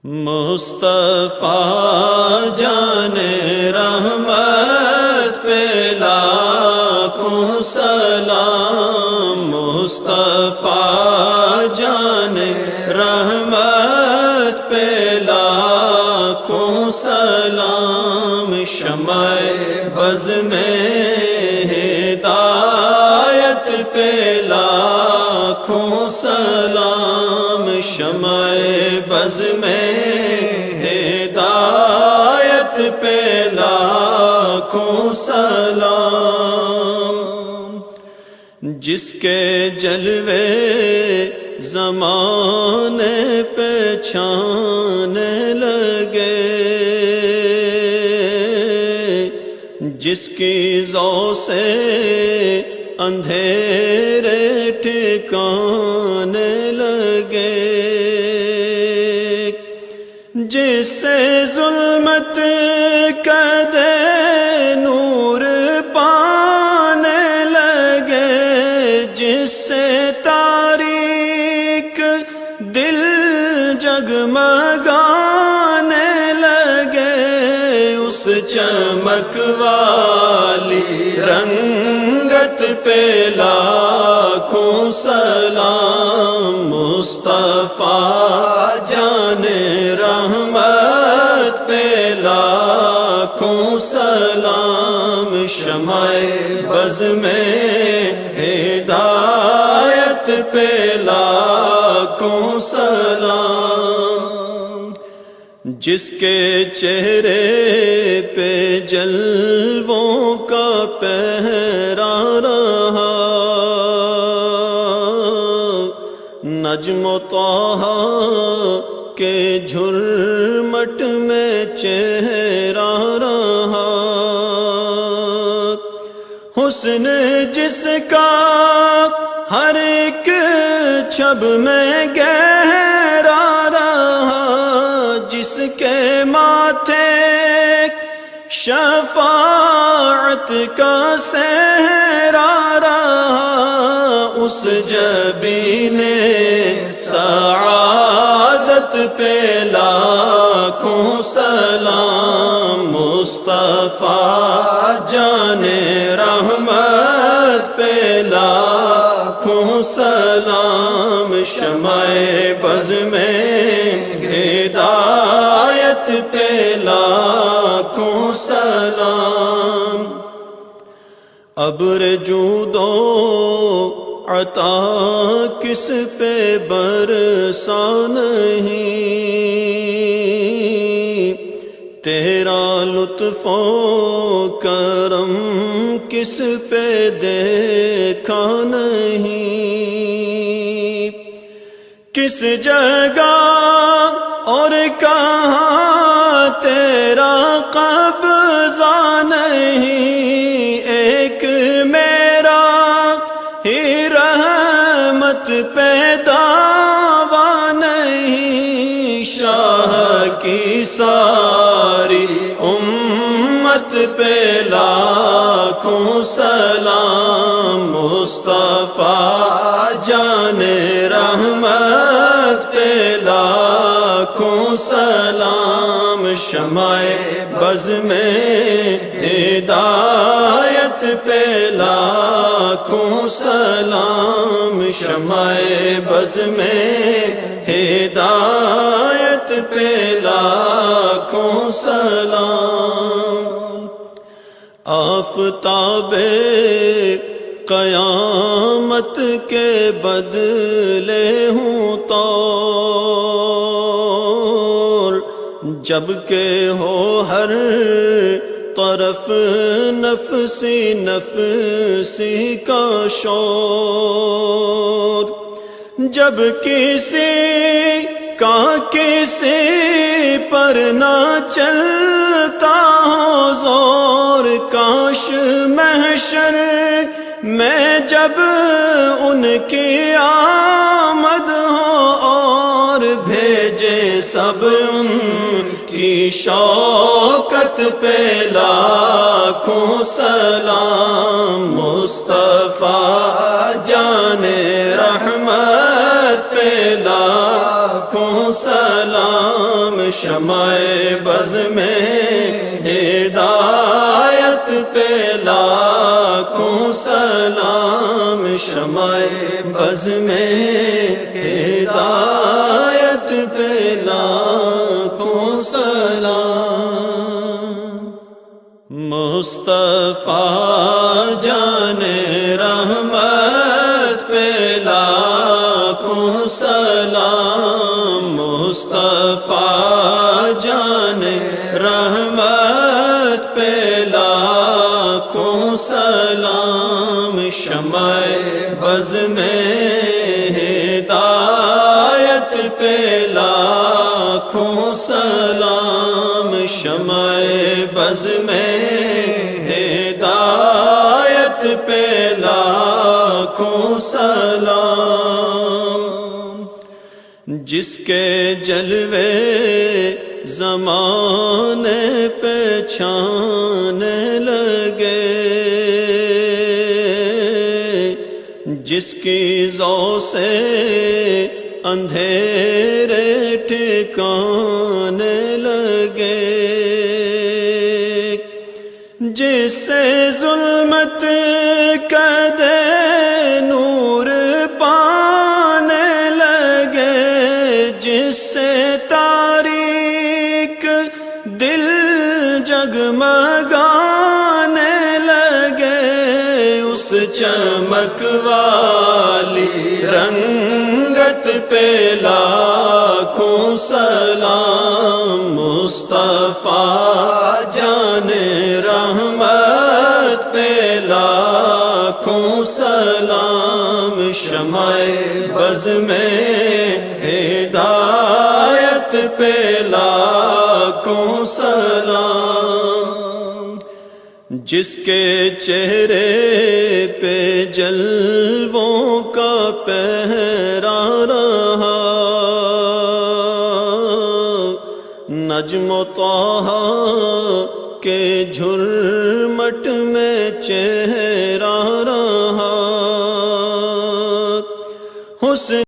مصطفیٰ جان رحمت پہ لاکھوں سلام، مصطفیٰ جان رحمت پہ لاکھوں سلام، شمع بز میں ہدایت پہ لاکھوں سلام، شمع بز میں ہدایت پہ لاکھوں سلام، جس کے جلوے زمانے پہ چھانے لگے، جس کی ضو سے اندھیرے ٹھکانے لگے، جس سے ظلمت قدے نور پانے لگے، جس سے تاریک دل جگمگانے لگے، اس چمک والی رنگت پہ لاکھوں سلام، مصطفیٰ جان رحمت پہ لاکھوں سلام، شمع بز میں ہدایت پہ لاکھوں سلام، جس کے چہرے پہ جلووں کا پہرا رہا، نجم و طٰہٰ کے جھرمٹ میں چہرہ رہا، حسن جس کا ہر ایک چھب میں گہرا رہا، جس کے ماتھے شفاعت کا صحرا رہا، اس جبین سعادت پہ لاکھوں سلام، مصطفیٰ جان رحمت پہ لاکھوں سلام، شمع بز میں ہدایت پہ لاکھوں سلام، ابر جود و عطا کس پہ برسا نہیں، تیرا لطف و کرم کس پہ دیکھا نہیں، کس جگہ اور کہاں تیرا قبضہ نہیں، ایک میرا ہی رحمت پہ دعویٰ نہیں، شاہ کی ساری امت پہ لاکھوں سلام، مصطفیٰ جان رحمت پہ لاکھوں سلام، شمع بز میں ہدایت پہ لاکھوں سلام، شمع بز میں ہدایت پہ لاکھوں سلام، آفتاب قیامت کے بدلے ہوں طور، جبکہ ہو ہر طرف نفسی نفسی کا شور، جب کسی کا کسی پر نہ چلتا ہو زور، کاش محشر میں جب ان کی آمد ہو اور بھیجے سب ان کی شوکت پہ لاکھوں سلام، مصطفیٰ جان رحمت پہ لاکھوں سلام، سلام شمع بز میں ہدایت پہ لاکھوں سلام شمع بز میں ہدایت پہ لاکھوں سلام مصطفیٰ جان رحمت پہ لاکھوں سلام مصطفیٰ جان رحمت پہ لاکھوں سلام شمع بز میں ہدایت پہ لاکھوں سلام شمع بز میں ہدایت پہ لاکھوں سلام جس کے جلوے زمانے پہچانے لگے جس کی ضو سے اندھیرے ٹھکانے لگے جس سے ظلمت قدے نور پانے لگے جس سے تاریک دل جگمگانے لگے اس چمک والی رنگت پہ لاکھوں سلام مصطفیٰ جان رحمت پہ لاکھوں سلام شمع بز میں ہدایت پہ لاکھوں سلام جس کے چہرے پہ جلووں کا پہرا رہا نجم و طٰہٰ کے جھرمٹ میں چہرہ رہا حسن